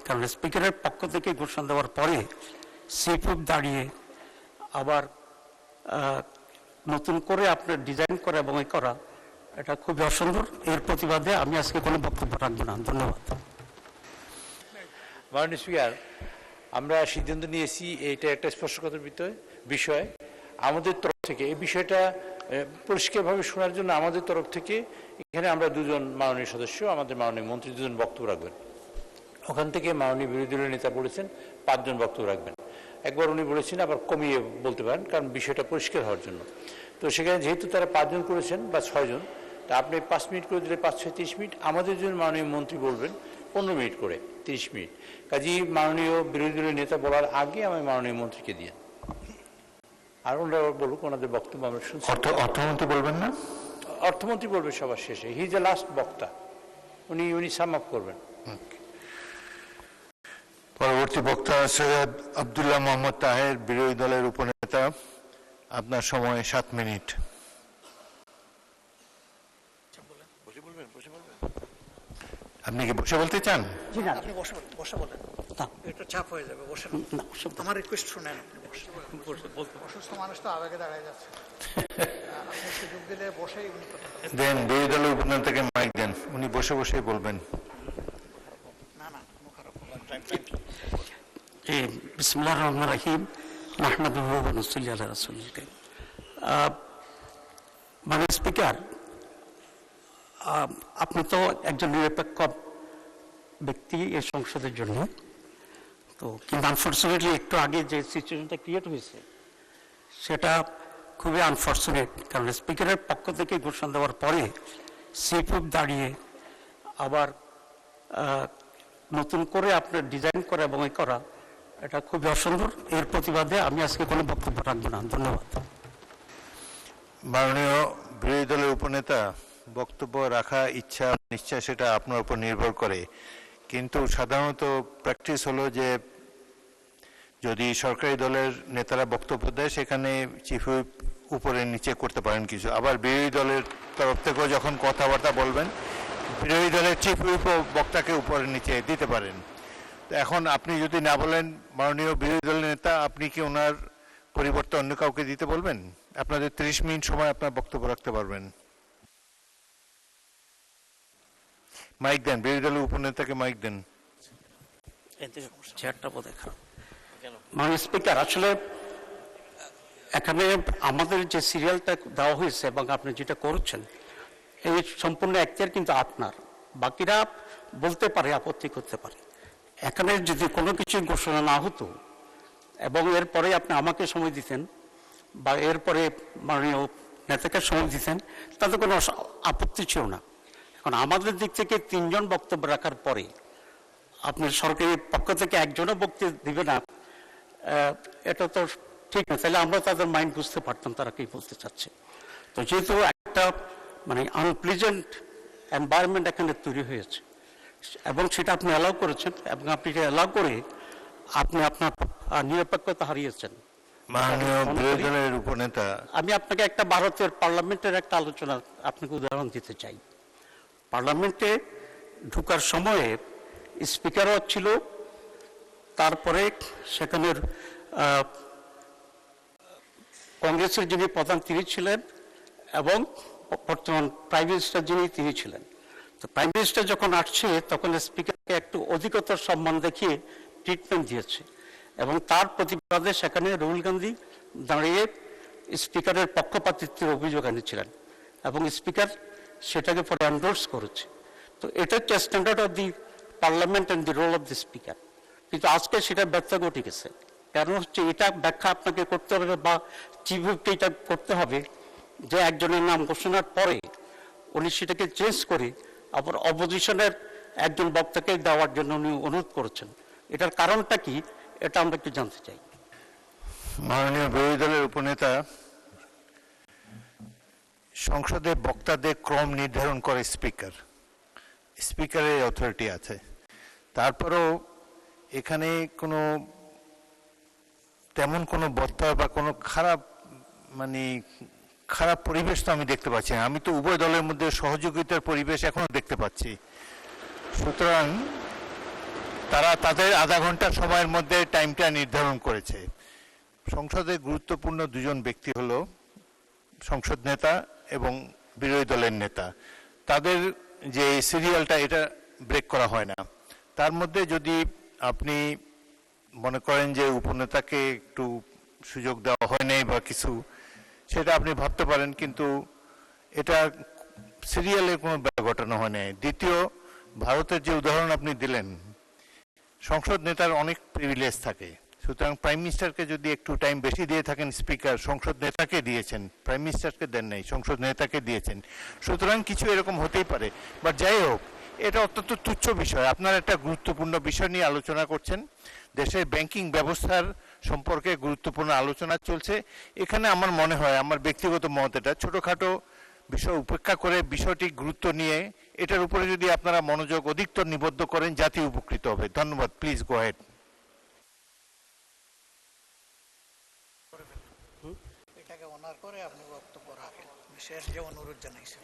কারণ স্পিকারের পক্ষ থেকে ঘোষণা দেওয়ার পরে চিফ হুইপ দাঁড়িয়ে আবার নতুন করে আপনার ডিজাইন করা এবং করা, এটা খুবই অসুন্দর। এর প্রতিবাদে আমি আজকে কোনো বক্তব্য রাখবো না। ধন্যবাদ। মাননীয় স্পিকার, আমরা সিদ্ধান্ত নিয়েছি এইটা একটা স্পর্শকাতর বিষয়। আমাদের তরফ থেকে এই বিষয়টা পরিষ্কারভাবে শোনার জন্য আমাদের তরফ থেকে এখানে আমরা দুজন মাননীয় সদস্য, আমাদের মাননীয় মন্ত্রী দুজন বক্তব্য রাখবেন। ওখান থেকে মাননীয় বিরোধী দলের নেতা বলেছেন 5 জন বক্তব্য রাখবেন। একবার উনি বলেছেন আবার কমিয়ে বলতে পারেন, কারণ বিষয়টা পরিষ্কার হওয়ার জন্য। তো সেখানে যেহেতু তারা 5 জন করেছেন বা 6 জন, তা আপনি 5 মিনিট করে দিলে 5 6 30 মিনিট, আমাদের জন্য মাননীয় মন্ত্রী বলবেন 15 মিনিট করে 30 মিনিট। কাজেই মাননীয় বিরোধী দলের নেতা বলার আগে আমি মাননীয় মন্ত্রীকে দিয়ে, আর ওনারা বলুক ওনাদের বক্তব্য আমরা শুনছি। অর্থমন্ত্রী বলবেন না? অর্থমন্ত্রী বলবে সবার শেষে, হি ইজ দ্য লাস্ট বক্তা, উনি সাম আপ করবেন। পরবর্তী বক্তা সৈয়দ আব্দুল্লাহ মোহাম্মদ তাহের, বিরোধী দলের উপনেতা। আপনার সময় 7 মিনিট। আপনি কি বসে বলতে চান? আপনি বসে বলেন, একটু চাপ হয়ে যাবে। বসে আমার রিকোয়েস্ট শুনেন, অসুস্থ মানুষ তো আবেগে দাঁড়ায় যাচ্ছে। আপনি সুযোগ দিলে বসেই উনি দেন, বিরোধী দলের উপনেতাকে মাইক দেন, উনি বসে বসেই বলবেন। বিসমিল্লাহির রহমানির রহিম, নাহমাদুহু ওয়া নুসাল্লি আলা রাসূলিল কারীম। মাননীয় স্পিকার, আপনি তো একজন নিরপেক্ষ ব্যক্তি এই সংসদের জন্য, তো কিন্তু আনফর্চুনেটলি একটু আগে যে সিচুয়েশনটা ক্রিয়েট হয়েছে সেটা খুবই আনফর্চুনেট। কারণ স্পিকারের পক্ষ থেকে ঘোষণা দেওয়ার পরে চিফ হুইপ দাঁড়িয়ে আবার নতুন করে আপনার ডিজাইন করা এবং করা, এটা খুবই অসুন্দর। এর প্রতিবাদে আমি আজকে কোনো বক্তব্য রাখবো না। ধন্যবাদ। মাননীয় বিরোধী দলের উপনেতা, বক্তব্য রাখা ইচ্ছা নিশ্চয় সেটা আপনার উপর নির্ভর করে, কিন্তু সাধারণত প্র্যাকটিস হলো যে যদি সরকারি দলের নেতারা বক্তব্য দেয় সেখানে চিফ হুইপ উপরে নিচে করতে পারেন কিছু, আবার বিরোধী দলের তরফ থেকেও যখন কথাবার্তা বলবেন বিরোধী দলের চিফ হুইপও বক্তাকে উপরে নিচে দিতে পারেন। তো এখন আপনি যদি না বলেন মাননীয় বিরোধী দলের নেতা, আপনি কি ওনার পরিবর্তে অন্য কাউকে দিতে বলবেন? আপনাদের 30 মিনিট সময় আপনার বক্তব্য রাখতে পারবেন। মাইক দেন, বিরোধী দলের উপনেতাকে মাইক দেন। মাননীয় স্পিকার, আসলে এখানে আমাদের যে সিরিয়ালটা দেওয়া হয়েছে এবং আপনি যেটা করছেন এই সম্পূর্ণ এখতিয়ার কিন্তু আপনার, বাকিরা বলতে পারে, আপত্তি করতে পারে। এখানে যদি কোনো কিছু ঘোষণা না হতো এবং এরপরে আপনি আমাকে সময় দিতেন বা এরপরে মাননীয় নেতাকে সময় দিতেন, তাতে কোনো আপত্তি ছিল না। এখন আমাদের দিক থেকে 3 জন বক্তব্য রাখার পরে আপনি সরকারি পক্ষ থেকে একজনও বক্তব্য দিবে না, এটা তো ঠিক না। তাহলে আমরা তাদের মাইন্ড বুঝতে পারতাম তারা কি বলতে চাচ্ছে। তো যেহেতু একটা মানে আনপ্লিজেন্ট এনভায়রনমেন্ট এখানে তৈরি হয়েছে এবং সেটা আপনি অ্যালাউ করেছেন, এবং আপনি অ্যালাউ করে আপনি আপনার নিরপেক্ষতা হারিয়েছেন। মাননীয় বিরোধী দলের উপনেতা, আমি আপনাকে একটা ভারতের পার্লামেন্টের একটা আলোচনা আপনাকে উদাহরণ দিতে চাই। পার্লামেন্টে ঢোকার সময়ে স্পিকারও ছিল, তারপরে সেখানের কংগ্রেসের যিনি প্রধান তিনি ছিলেন এবং বর্তমান প্রাইম মিনিস্টার যিনি তিনি ছিলেন। তো প্রাইম মিনিস্টার যখন আসছে তখন স্পিকারকে একটু অধিকতর সম্মান দেখিয়ে ট্রিটমেন্ট দিয়েছে এবং তার প্রতিবাদে সেখানে রাহুল গান্ধী দাঁড়িয়ে স্পিকারের পক্ষপাতিত্বের অভিযোগ এনেছিলেন এবং স্পিকার সেটাকে পরে এন্ডোর্স করেছে। তো এটা হচ্ছে standard of the parliament and the role of the speaker. কিন্তু আজকে সেটা ব্যর্থ ঘটে গেছে। কারণ হচ্ছে এটা ব্যাখ্যা আপনাকে করতে হবে বা চিফ হুইপকে এটা করতে হবে যে একজনের নাম ঘোষণার পরে উনি সেটাকে চেঞ্জ করে আবার অপোজিশনের একজন বক্তাকে দেওয়ার জন্য উনি অনুরোধ করেছেন। এটার কারণটা কি, এটা আমরা একটু জানতে চাই। মাননীয় বিরোধী দলের উপনেতা, সংসদে বক্তাদের ক্রম নির্ধারণ করে স্পিকার, স্পিকারের অথরিটি আছে। তারপরেও এখানে কোনো তেমন কোনো বক্তা বা কোনো খারাপ পরিবেশ তো আমি দেখতে পাচ্ছি না। আমি তো উভয় দলের মধ্যে সহযোগিতার পরিবেশ এখনো দেখতে পাচ্ছি। সুতরাং তারা তাদের আধা ঘন্টা সময়ের মধ্যে টাইমটা নির্ধারণ করেছে। সংসদে গুরুত্বপূর্ণ দুজন ব্যক্তি হলো সংসদ নেতা এবং বিরোধী দলের নেতা। তাদের যে সিরিয়ালটা এটা ব্রেক করা হয় না। তার মধ্যে যদি আপনি মনে করেন যে উপনেতাকে একটু সুযোগ দেওয়া হয় নাই বা কিছু, সেটা আপনি ভাবতে পারেন, কিন্তু এটা সিরিয়ালের কোনো ঘটনা হয় নাই। দ্বিতীয়, ভারতের যে উদাহরণ আপনি দিলেন, সংসদ নেতার অনেক প্রিভিলেজ থাকে, সুতরাং প্রাইম মিনিস্টারকে যদি একটু টাইম বেশি দিয়ে থাকেন, স্পিকার সংসদ নেতাকে দিয়েছেন, প্রাইম মিনিস্টারকে দেন নাই, সংসদ নেতাকে দিয়েছেন, সুতরাং কিছু এরকম হতেই পারে। বাট যাই হোক, এটা অত্যন্ত তুচ্ছ বিষয়। আপনারা একটা গুরুত্বপূর্ণ বিষয় নিয়ে আলোচনা করছেন, দেশের ব্যাংকিং ব্যবস্থার সম্পর্কে গুরুত্বপূর্ণ আলোচনা চলছে। এখানে আমার মনে হয়, আমার ব্যক্তিগত মত, এটা ছোটোখাটো বিষয় উপেক্ষা করে বিষয়টি গুরুত্ব নিয়ে এটার উপরে যদি আপনারা মনোযোগ অধিকতর নিবদ্ধ করেন, জাতি উপকৃত হবে। ধন্যবাদ। Please go head. এটাকে অনার করে আপনি বক্তব্য রাখেন, বিশেষ যে অনুরোধ জানাইছেন।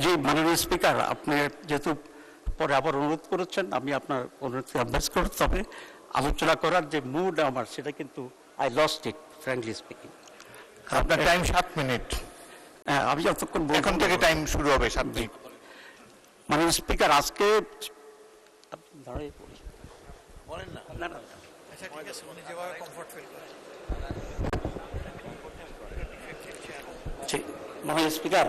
জি, মাননীয় স্পিকার, আপনি যেহেতু পরে আবার অনুরোধ করেছেন, আমি আপনার অনুরোধকে অভ্যাস করতে হবে। আলোচনা করার যে মুড আমার, সেটা কিন্তু I lost it, frankly speaking. আপনার টাইম 7 মিনিট। হ্যাঁ, আমি যতক্ষণ এখন থেকে টাইম শুরু হবে 7 মিনিট। মাননীয় স্পিকার, আজকে দাঁড়িয়ে পড়ি। বলেন না। না না, আচ্ছা ঠিক আছে, উনি যেভাবে কমফোর্ট ফিল করেন। ঠিক। মাননীয় স্পিকার,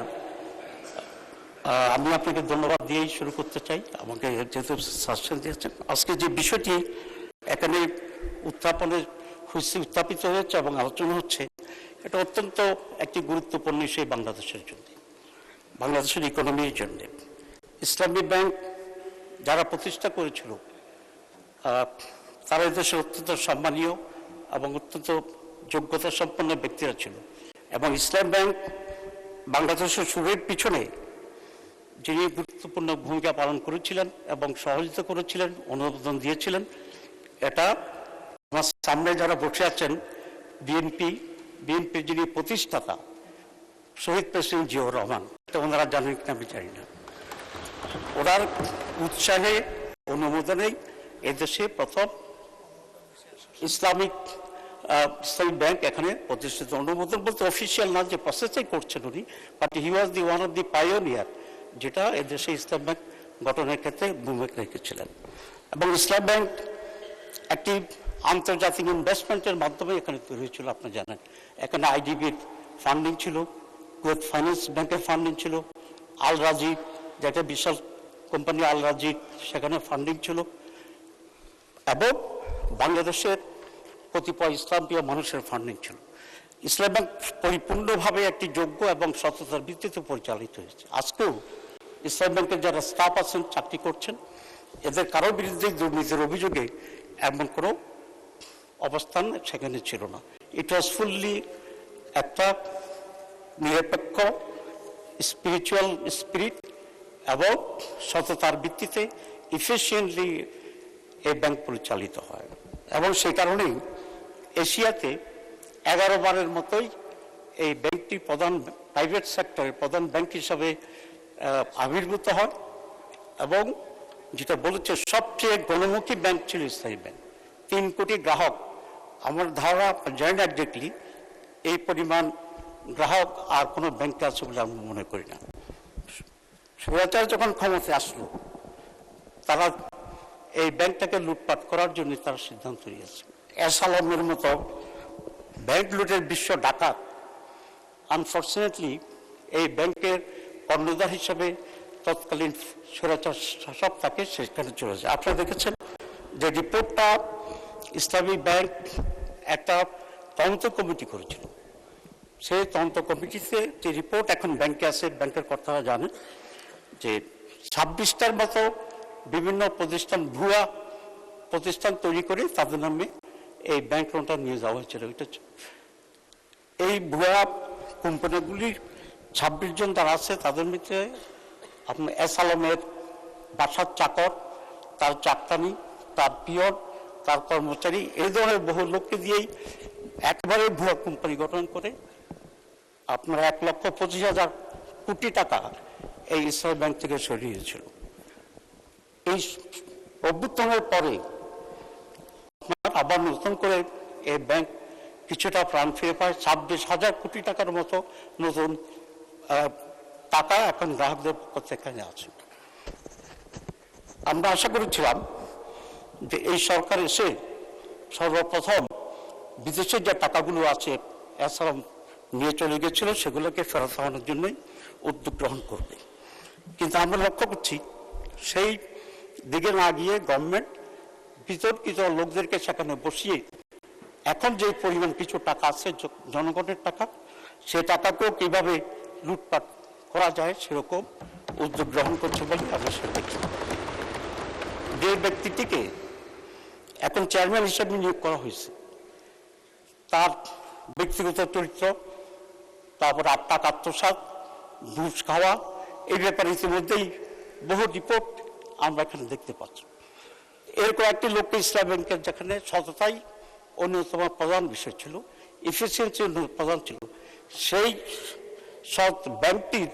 আমি আপনাকে ধন্যবাদ দিয়েই শুরু করতে চাই, আমাকে যেহেতু সাজেশন দিয়েছেন। আজকে যে বিষয়টি এখানে উত্থাপিত হয়েছে এবং আলোচনা হচ্ছে, এটা অত্যন্ত একটি গুরুত্বপূর্ণ বিষয় বাংলাদেশের জন্য, বাংলাদেশের ইকোনমির জন্য। ইসলামী ব্যাংক যারা প্রতিষ্ঠা করেছিল, তারা এদেশের অত্যন্ত সম্মানীয় এবং অত্যন্ত যোগ্যতা সম্পন্ন ব্যক্তিরা ছিল। এবং ইসলাম ব্যাংক বাংলাদেশের শুরুর পিছনে যিনি গুরুত্বপূর্ণ ভূমিকা পালন করেছিলেন এবং সহযোগিতা করেছিলেন, অনুমোদন দিয়েছিলেন, এটা আমার সামনে যারা বসে আছেন, বিএনপির যিনি প্রতিষ্ঠাতা শহীদ প্রেসিডেন্ট জিয়াউর রহমান, এটা ওনারা জানেন কিনা আমি জানি না। ওনার উৎসাহে, অনুমোদনেই এদেশে প্রথম ইসলামিক ব্যাংক এখানে প্রতিষ্ঠিত। অনুমোদন বলতে অফিসিয়াল না, যে প্রসেসই করছেন উনি, but he was the one of the pioneer, যেটা এদেশে ইসলাম ব্যাংক গঠনের ক্ষেত্রে ভূমিকা রেখেছিলেন। এবং ইসলাম ব্যাংক একটি আন্তর্জাতিক ইনভেস্টমেন্টের মাধ্যমে এখানে তৈরি হয়েছিল, আপনি জানেন। এখানে আইডিবির ফান্ডিং ছিল, কুয়েত ফাইন্যান্স ব্যাংকের ফান্ডিং ছিল, আল রাজি, যেটা বিশাল কোম্পানি আল রাজি, সেখানে ফান্ডিং ছিল, এবং বাংলাদেশের কতিপয় ইসলামপ্রিয় মানুষের ফান্ডিং ছিল। ইসলাম ব্যাংক পরিপূর্ণভাবে একটি যোগ্য এবং সততার ভিত্তিতে পরিচালিত হয়েছে। আজকেও ইসলাম ব্যাংকের যারা স্টাফ আছেন, চাকরি করছেন, এদের কারোর বিরুদ্ধে দুর্নীতির অভিযোগে এমন কোনো অবস্থান সেখানে ছিল না। ইট ওয়াজ ফুললি একটা নিরপেক্ষ স্পিরিচুয়াল স্পিরিট এবং সততার ভিত্তিতে ইফিসিয়েন্টলি এই ব্যাংক পরিচালিত হয়। এবং সেই কারণেই এশিয়াতে 11 বারের মতোই এই ব্যাংকটি প্রধান প্রাইভেট সেক্টরের প্রধান ব্যাংক হিসাবে আবির্ভূত হয়। এবং যেটা বলেছে, সবচেয়ে গণমুখী ব্যাংক ছিল ইসলামী ব্যাংক। 3 কোটি গ্রাহক, আমার ধারণা, জানি না এক্স্যাক্টলি, এই পরিমাণ গ্রাহক আর কোনো ব্যাংকে আছে বলে আমি মনে করি না। স্বৈরাচার যখন ক্ষমতায় আসলো, তারা এই ব্যাংকটাকে লুটপাট করার জন্য তারা সিদ্ধান্ত নিয়েছে। এস আলমের মতো ব্যাংক লুটের বিশ্ব ডাকাত আনফর্চুনেটলি এই ব্যাংকের কর্ণধার হিসাবে তৎকালীন স্বৈরাচার শাসক তাকে সেখানে চলে যায়। আপনারা দেখেছেন যে রিপোর্টটা ইসলামী ব্যাংক একটা তদন্ত কমিটি করেছিল। সেই তদন্ত কমিটিতে যে রিপোর্ট এখন ব্যাংকে আছে, ব্যাংকের কর্তারা জানেন যে 26টার মতো বিভিন্ন প্রতিষ্ঠান, ভুয়া প্রতিষ্ঠান তৈরি করে তাদের নামে এই ব্যাংক লোনটা নিয়ে যাওয়া হয়েছিল। এই ভুয়া কোম্পানিগুলির 26 জন যারা আছে, তাদের মধ্যে আপনার এস আলমের বাসার চাকর, তার চাকতানি, তার পিয়ন, তার কর্মচারী, এই ধরনের বহু লোককে দিয়েই একবারে ভুয়া কোম্পানি গঠন করে আপনার 1,25,000 কোটি টাকা এই ইসলামী ব্যাংক থেকে সরিয়েছিল। এই অভ্যুত্থানের পরে আবার নতুন করে এই ব্যাংক কিছুটা প্রাণ ফিরে পায়। 26,000 কোটি টাকার মতো নতুন টাকা এখন গ্রাহকদের পক্ষ থেকে আছে। আমরা আশা করেছিলাম যে এই সরকার এসে সর্বপ্রথম বিদেশের যে টাকাগুলো আছে এছাড়া নিয়ে চলে গেছিল সেগুলোকে ফেরত আনার জন্যই উদ্যোগ গ্রহণ করবে, কিন্তু আমরা লক্ষ্য করছি সেই দিকে না গিয়ে গভর্নমেন্ট বিতর্কিত লোকদেরকে সেখানে বসিয়ে এখন যে পরিমাণ কিছু টাকা আছে জনগণের টাকা, সে টাকাকেও কিভাবে লুটপাট করা যায় সেরকম উদ্যোগ গ্রহণ করছে বলে আমরা সেটা দেখি। যে ব্যক্তিটিকে এখন চেয়ারম্যান হিসেবে নিয়োগ করা হয়েছে তার ব্যক্তিগত চরিত্র, তারপর টাকা আত্মসাৎ, ঘুষ খাওয়া, এই ব্যাপারে ইতিমধ্যেই বহু রিপোর্ট আমরা এখানে দেখতে পাচ্ছি। এরকম একটি লোককে ইসলাম ব্যাংকের যেখানে সততাই অন্যতম প্রধান বিষয় ছিল, এফিসিয়েন্সি প্রধান ছিল, সেই সৎ ব্যাংকটির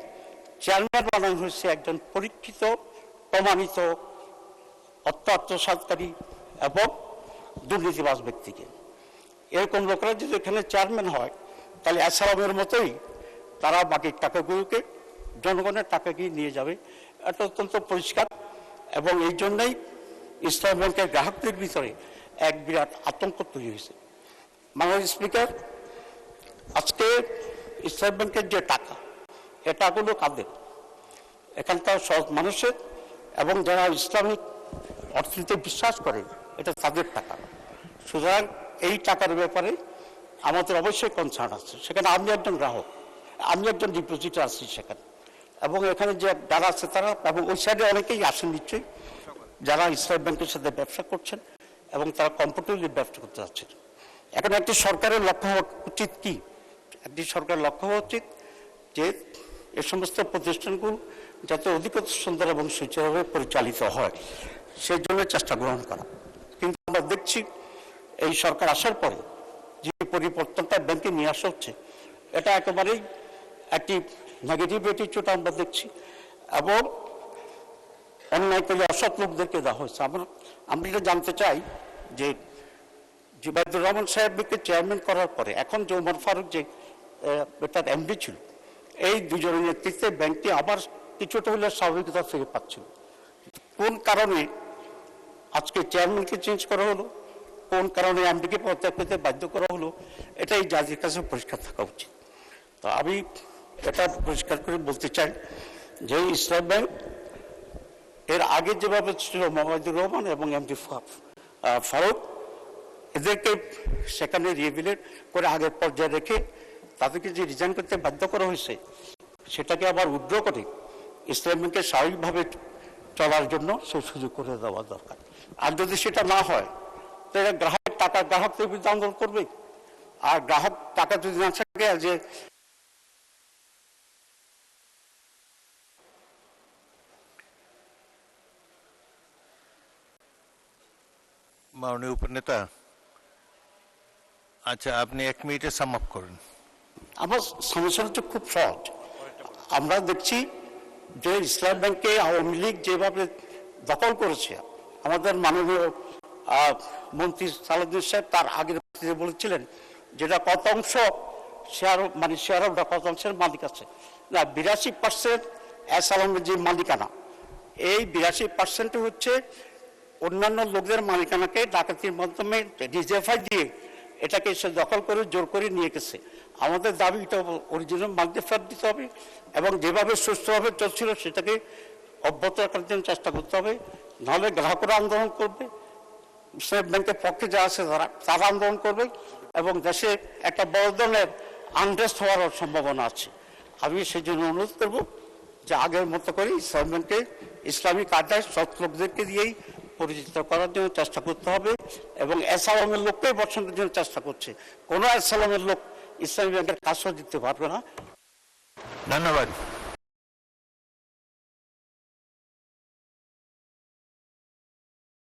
চেয়ারম্যান বানানো হয়েছে একজন পরীক্ষিত প্রমাণিত অর্থ আত্মসাৎকারী এবং দুর্নীতিবাজ ব্যক্তিকে। এরকম লোকেরা যদি এখানে চেয়ারম্যান হয় তাহলে আসালামের মতোই তারা বাকি টাকাগুলোকে জনগণের টাকাকে নিয়ে যাবে, এটা অত্যন্ত পরিষ্কার। এবং এই জন্যই ইসলাম ব্যাংকের গ্রাহকদের ভিতরে এক বিরাট আতঙ্ক তৈরি হয়েছে। মাননীয় স্পিকার, আজকে ইসলাম ব্যাংকের যে টাকা, এ টাকাগুলো কাদের? এখানকার সব মানুষের এবং যারা ইসলামিক অর্থনীতিতে বিশ্বাস করে এটা তাদের টাকা। সুতরাং এই টাকার ব্যাপারে আমাদের অবশ্যই কনসার্ন আছে। সেখানে আমি একজন গ্রাহক, আমি একজন ডিপোজিটর আছি সেখানে, এবং এখানে যে যারা আছে তারা, এবং ওই সাইডে অনেকেই আসেন নিশ্চয়ই, যারা ইসলাম ব্যাংকের সাথে ব্যবসা করছেন এবং তারা কমফোর্টেবলি ব্যবসা করতে যাচ্ছেন। এখন একটি সরকারের লক্ষ্য হওয়া উচিত কি? একটি সরকারের লক্ষ্য হওয়া উচিত যে এ সমস্ত প্রতিষ্ঠানগুলো যাতে অধিকতর সুন্দর এবং সুচারুভাবে পরিচালিত হয় সেই জন্য চেষ্টা গ্রহণ করা। কিন্তু আমরা দেখছি এই সরকার আসার পরে যে পরিবর্তনটা ব্যাংকে নিয়ে আসা হচ্ছে, এটা একেবারেই একটি নেগেটিভ অ্যাটিটিউড আমরা দেখছি, এবং অন্যায় করে অসৎ লোকদেরকে দেওয়া হয়েছে। আমরা এটা জানতে চাই যে জুবাইদুর রহমান সাহেবকে চেয়ারম্যান করার পরে এখন যে ওমর ফারুক যে এটার এমডি ছিল, এই দুজনের নেতৃত্বে ব্যাংকটি আবার কিছুটা হলে স্বাভাবিকতা ফিরে পাচ্ছিল। কোন কারণে আজকে চেয়ারম্যানকে চেঞ্জ করা হলো, কোন কারণে এমডিকে পদত্যাগ করতে বাধ্য করা হলো, এটাই জাতির কাছে পরিষ্কার থাকা উচিত। তো আমি এটা পরিষ্কার করে বলতে চাই যে ইসলাম ব্যাংক এর আগে যেভাবে ছিল মোহাম্মদুর রহমান এবং এমডি ফারুক, এদেরকে সেখানে রিহেবিলিট করে আগের পর্যায়ে রেখে তাদেরকে যে রিজাইন করতে বাধ্য করা হয়েছে সেটাকে আবার উদ্র করে ইসলাম ব্যাংকের স্বাভাবিকভাবে চলার জন্য সেই সুযোগ করে দেওয়া দরকার। আর যদি সেটা না হয় তাহলে গ্রাহক টাকা গ্রাহকদের বিরুদ্ধে আন্দোলন করবে, আর গ্রাহক টাকা যদি না থাকে যে মাননীয় উপনেতা, আচ্ছা আপনি 1 মিনিটে সাম আপ করেন। আমার সমস্যা হচ্ছে খুব সহজ। আমরা দেখছি যে ইসলাম ব্যাংকে আওয়ামী লীগ যেভাবে দখল করেছে, আমাদের মাননীয় মন্ত্রী সালাউদ্দিন সাহেব তার আগের বলেছিলেন যেটা কত অংশ শেয়ার, মানে শেয়ার হোল্ডার কত অংশের মালিক আছে না, 82% এসালামের যে মালিকানা, এই 82% হচ্ছে অন্যান্য লোকদের মালিকানাকে ডাকাতির মাধ্যমে ডিজেফাই দিয়ে এটাকে সে দখল করে জোর করে নিয়ে গেছে। আমাদের দাবি এটা অরিজিনাল মালিকদের ফেরত দিতে হবে, এবং যেভাবে সুস্থভাবে চলছিল সেটাকে অব্যাহত রাখার জন্য চেষ্টা করতে হবে। নাহলে গ্রাহকরা আন্দোলন করবে, স্টেট ব্যাংকের পক্ষে যা আছে তারা আন্দোলন করবে, এবং দেশে একটা বড় ধরনের আনরেস্ট হওয়ার সম্ভাবনা আছে। আমি সেই জন্য অনুরোধ করব যে আগের মতো করে ইসলাম ব্যাংকে ইসলামিক আদায় সৎ লোকদেরকে দিয়েই পরিচিত করার জন্য চেষ্টা করতে হবে, এবং এসালামের লোককেই বসানোর জন্য চেষ্টা করছে। কোনো এসালামের লোক ইসলামী ব্যাংকের কাজও দিতে পারবে না। ধন্যবাদ।